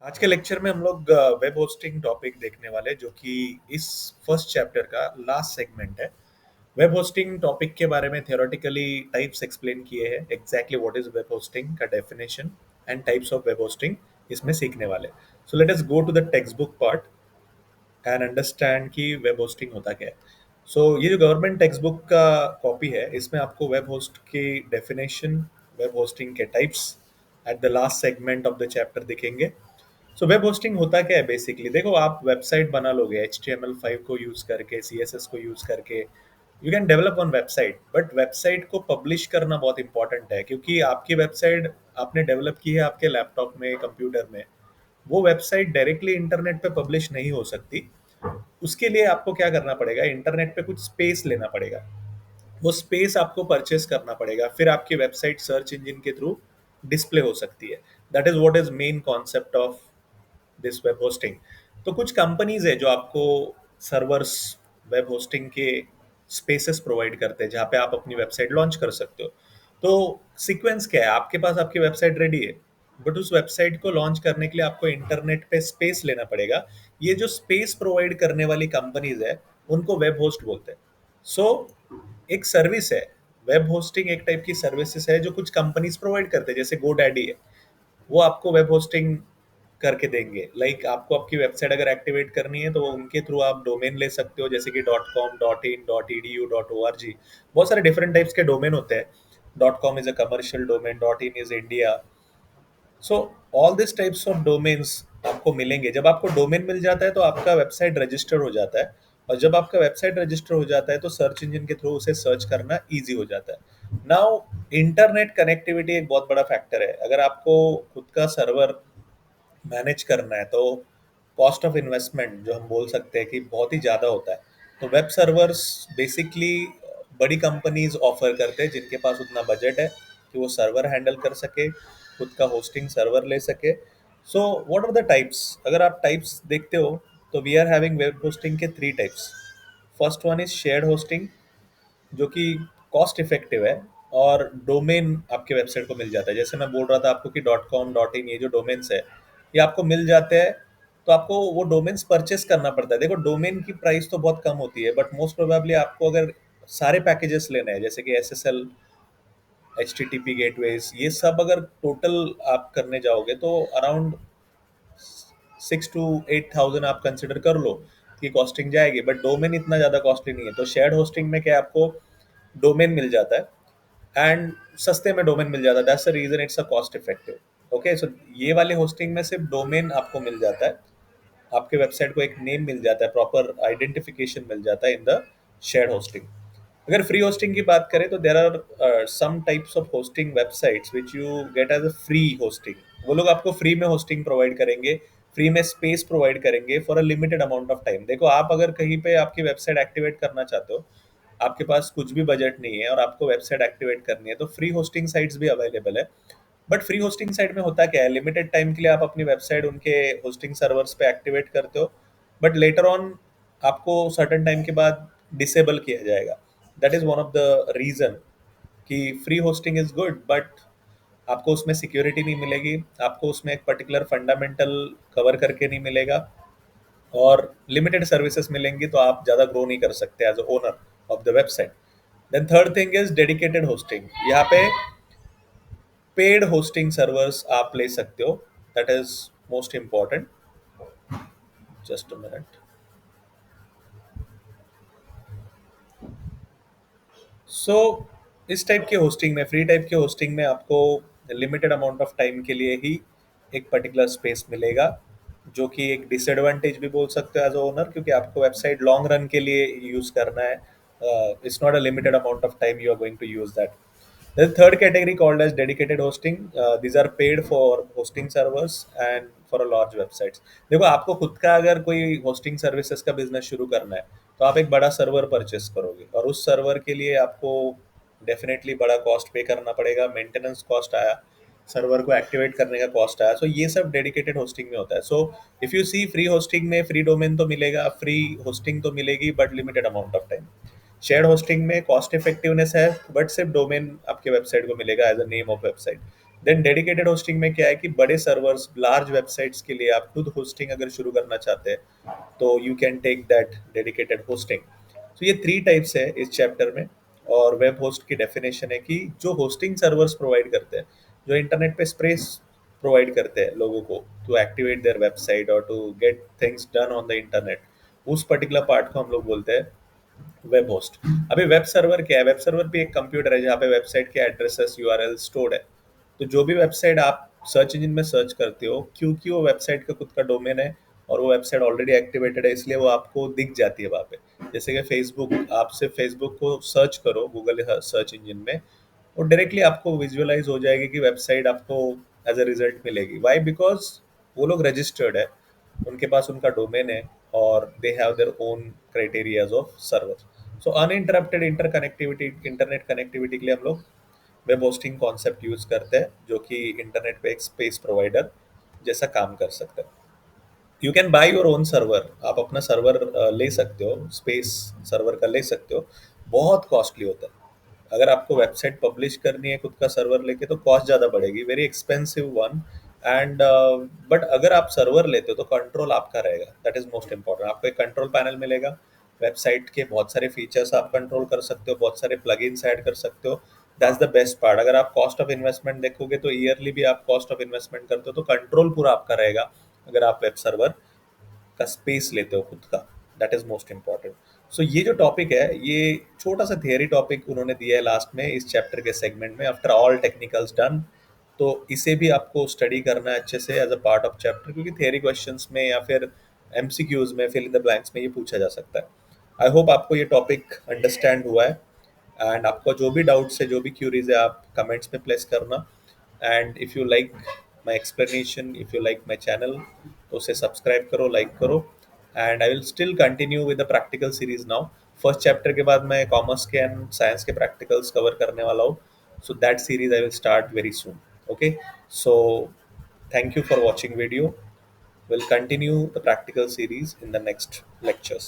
आज के लेक्चर में हम लोग वेब होस्टिंग टॉपिक देखने वाले जो कि इस फर्स्ट चैप्टर का लास्ट सेगमेंट है। वेब होस्टिंग टॉपिक के बारे में थियोरेटिकली टाइप्स एक्सप्लेन किए हैं, exactly what is web hosting का definition and types of web hosting इसमें सीखने वाले। So let us go to the text book part and understand कि वेब होस्टिंग होता क्या है। ये जो गवर्नमेंट टेक्स्ट बुक का कॉपी है, इसमें आपको वेब होस्ट की डेफिनेशन, वेब होस्टिंग के types at the last segment of the chapter दिखेंगे। वेब होस्टिंग होता क्या है बेसिकली? देखो, आप वेबसाइट बना लोगे HTML5 को यूज करके, CSS को यूज करके, you can develop on website, but website को पब्लिश करना बहुत इंपॉर्टेंट है, क्योंकि आपकी वेबसाइट आपने डेवलप की है आपके लैपटॉप में, कंप्यूटर में, वो वेबसाइट डायरेक्टली इंटरनेट पे पब्लिश नहीं हो सकती। उसके लिए आपको क्या करना पड़ेगा, इंटरनेट पे कुछ स्पेस लेना पड़ेगा। वो स्पेस आपको परचेस करना पड़ेगा, फिर आपकी वेबसाइट सर्च इंजन के थ्रू डिस्प्ले हो सकती है। That is what is main concept of this web hosting. तो कुछ कंपनीज है जो आपको सर्वर्स, वेब होस्टिंग के स्पेसेस प्रोवाइड करते हैं जहाँ पे आप अपनी वेबसाइट लॉन्च कर सकते हो। तो सीक्वेंस क्या है, आपके पास आपकी वेबसाइट रेडी है, बट उस वेबसाइट को लॉन्च करने के लिए आपको इंटरनेट पे स्पेस लेना पड़ेगा। ये जो स्पेस प्रोवाइड करने वाली कंपनीज है, उनको वेब होस्ट बोलते हैं। सो एक सर्विस है, वेब होस्टिंग एक टाइप की सर्विसेज है जो कुछ कंपनीज प्रोवाइड करते हैं, जैसे GoDaddy है, वो आपको वेब होस्टिंग करके देंगे। आपको आपकी वेबसाइट अगर एक्टिवेट करनी है तो वो उनके थ्रू आप डोमेन ले सकते हो, जैसे कि .com, .in, .edu, .org। बहुत सारे डिफरेंट टाइप्स के डोमेन होते हैं। .com is a commercial domain, .in is India. So all this types of domains आपको मिलेंगे। जब आपको डोमेन मिल जाता है तो आपका वेबसाइट रजिस्टर हो जाता है, और जब आपका वेबसाइट रजिस्टर हो जाता है तो सर्च इंजन के थ्रू उसे सर्च करना इजी हो जाता है। नाउ, इंटरनेट कनेक्टिविटी एक बहुत बड़ा फैक्टर है। अगर आपको खुद का सर्वर मैनेज करना है तो कॉस्ट ऑफ इन्वेस्टमेंट जो हम बोल सकते हैं कि बहुत ही ज़्यादा होता है। तो वेब सर्वर्स बेसिकली बड़ी कंपनीज ऑफर करते हैं जिनके पास उतना बजट है कि वो सर्वर हैंडल कर सके, खुद का होस्टिंग सर्वर ले सके। So what are the types? अगर आप टाइप्स देखते हो तो we are having web hosting के three types. First one is shared hosting, जो कि कॉस्ट इफेक्टिव है और डोमेन आपके वेबसाइट को मिल जाता है। जैसे मैं बोल रहा था आपको कि .com, .in ये जो डोमेन्स है, ये आपको मिल जाते हैं। तो आपको वो डोमेन्स परचेस करना पड़ता है। देखो, डोमेन की प्राइस तो बहुत कम होती है, बट मोस्ट प्रोबेबली आपको अगर सारे पैकेजेस लेने हैं, जैसे कि SSL, HTTP गेटवेज, ये सब अगर टोटल आप करने जाओगे तो अराउंड 6 to 8 thousand आप कंसिडर कर लो कि कॉस्टिंग जाएगी। बट डोमेन इतना ज़्यादा कॉस्टली नहीं है। तो शेयर्ड होस्टिंग में क्या है, आपको डोमेन मिल जाता है एंड सस्ते में डोमेन मिल जाता है। That's the reason it's a cost effective. Okay, so ये वाले होस्टिंग में सिर्फ डोमेन आपको मिल जाता है, आपके वेबसाइट को एक नेम मिल जाता है, प्रॉपर आइडेंटिफिकेशन मिल जाता है इन द शेयर्ड होस्टिंग। अगर फ्री होस्टिंग की बात करें तो there are some types of hosting websites which you get as a free hosting. वो लोग आपको फ्री में होस्टिंग प्रोवाइड करेंगे, फ्री में स्पेस प्रोवाइड करेंगे for a limited amount of time. देखो, आप अगर कहीं पे आपकी वेबसाइट एक्टिवेट करना चाहते हो, आपके पास कुछ भी बजट नहीं है और आपको वेबसाइट एक्टिवेट करनी है, तो फ्री होस्टिंग साइट्स भी अवेलेबल है। बट फ्री होस्टिंग साइट में होता क्या है, लिमिटेड टाइम के लिए आप अपनी वेबसाइट उनके होस्टिंग सर्वर्स पे एक्टिवेट करते हो, बट लेटर ऑन आपको सर्टेन टाइम के बाद डिसेबल किया जाएगा। That is one of the reason कि free hosting is good, but आपको उसमें सिक्योरिटी नहीं मिलेगी, आपको उसमें एक पर्टिकुलर फंडामेंटल कवर करके नहीं मिलेगा, और लिमिटेड सर्विसेज मिलेंगी, तो आप ज़्यादा ग्रो नहीं कर सकते as owner of the website. Then third thing is dedicated hosting. यहाँ पे पेड होस्टिंग सर्वर्स आप ले सकते हो, that is most important. Just a minute. So इस टाइप के होस्टिंग में, फ्री टाइप के होस्टिंग में, आपको लिमिटेड अमाउंट ऑफ टाइम के लिए ही एक पर्टिकुलर स्पेस मिलेगा, जो कि एक डिसएडवांटेज भी बोल सकते हो एज ओनर, क्योंकि आपको वेबसाइट लॉन्ग रन के लिए यूज करना है। It's not a limited amount of time you are going to use that. The third category called as dedicated hosting. These are paid for hosting servers and for a large websites. देखो, आपको खुद का अगर कोई hosting services का business शुरू करना है तो आप एक बड़ा सर्वर परचेस करोगे, और उस सर्वर के लिए आपको डेफिनेटली बड़ा कॉस्ट पे करना पड़ेगा। मेंटेनेंस कॉस्ट आया, सर्वर को एक्टिवेट करने का कॉस्ट आया। सो ये सब डेडिकेटेड होस्टिंग में होता है। So if you see, free hosting में फ्री डोमेन तो मिलेगा, फ्री होस्टिंग तो मिलेगी, but limited amount of time. Shared hosting में कॉस्ट इफेक्टिवनेस है, बट सिर्फ डोमेन आपके वेबसाइट को मिलेगा as a name of website. Then dedicated hosting में क्या है कि बड़े सर्वर्स, लार्ज वेबसाइट्स के लिए आप खुद होस्टिंग अगर शुरू करना चाहते हैं तो you can take that dedicated hosting. तो ये थ्री टाइप्स है इस चैप्टर में। और वेब होस्ट की डेफिनेशन है कि जो होस्टिंग सर्वर्स प्रोवाइड करते हैं, जो इंटरनेट पे स्पेस प्रोवाइड करते हैं लोगों को टू एक्टिवेट देयर वेबसाइट और to get things done on the internet, उस पर्टिकुलर पार्ट को हम लोग बोलते हैं वेब होस्ट। अभी वेब सर्वर क्या है? वेब सर्वर भी एक कंप्यूटर है जहाँ पे वेबसाइट के एड्रेसेस, यूआरएल स्टोर्ड है। तो जो भी वेबसाइट आप सर्च इंजन में सर्च करते हो, क्योंकि वो वेबसाइट का खुद का डोमेन है और वो वेबसाइट ऑलरेडी एक्टिवेटेड है, इसलिए वो आपको दिख जाती है वहाँ पे। जैसे कि फेसबुक, आप सिर्फ फेसबुक को सर्च करो गूगल सर्च इंजन में, और डायरेक्टली आपको विजुअलाइज हो जाएगी कि वेबसाइट आपको एज अ रिजल्ट मिलेगी। वाई? बिकॉज वो लोग रजिस्टर्ड है, उनके पास उनका डोमेन है, और they have their own criterias of server. So uninterrupted interconnectivity, internet connectivity के लिए हम लोग वेब होस्टिंग कॉन्सेप्ट यूज करते हैं, जो कि इंटरनेट पे एक स्पेस प्रोवाइडर जैसा काम कर सकता है। You can by your own server, आप अपना सर्वर ले सकते हो, स्पेस सर्वर का ले सकते हो। बहुत कॉस्टली होता है। अगर आपको वेबसाइट पब्लिश करनी है खुद का सर्वर लेके तो कॉस्ट ज़्यादा बढ़ेगी, very expensive one. And but अगर आप सर्वर लेते हो तो कंट्रोल आपका रहेगा, दैट इज मोस्ट इंपॉर्टेंट। आपको एक कंट्रोल पैनल मिलेगा, वेबसाइट के बहुत सारे फीचर्स आप कंट्रोल कर सकते हो, बहुत सारे प्लगइन्स ऐड कर सकते हो। That's the best part. अगर आप कॉस्ट ऑफ इन्वेस्टमेंट देखोगे तो ईयरली भी आप कॉस्ट ऑफ इन्वेस्टमेंट करते हो तो कंट्रोल पूरा आपका रहेगा अगर आप वेब सर्वर का स्पेस लेते हो खुद का। That is most important. So ये जो टॉपिक है, ये छोटा सा थियरी टॉपिक उन्होंने दिया है लास्ट में इस चैप्टर के सेगमेंट में, आफ्टर ऑल टेक्निकल्स डन। तो इसे भी आपको स्टडी करना है अच्छे से as a part of chapter, क्योंकि थियरी क्वेश्चंस में या फिर एमसीक्यूज में, फिल इन द ब्लैंक्स में ये पूछा जा सकता है। आई होप आपको ये टॉपिक अंडरस्टैंड हुआ है। एंड आपका जो भी डाउट्स है, जो भी क्यूरीज है, आप कमेंट्स में प्लेस करना। And if you like my explanation, if you like my channel, तो उसे सब्सक्राइब करो, लाइक करो। And I will still continue with the practical series now. First chapter के बाद मैं कॉमर्स के एंड साइंस के प्रैक्टिकल्स कवर करने वाला हूँ। So that series I will start very soon. Okay, so thank you for watching video. We'll continue the practical series in the next lectures.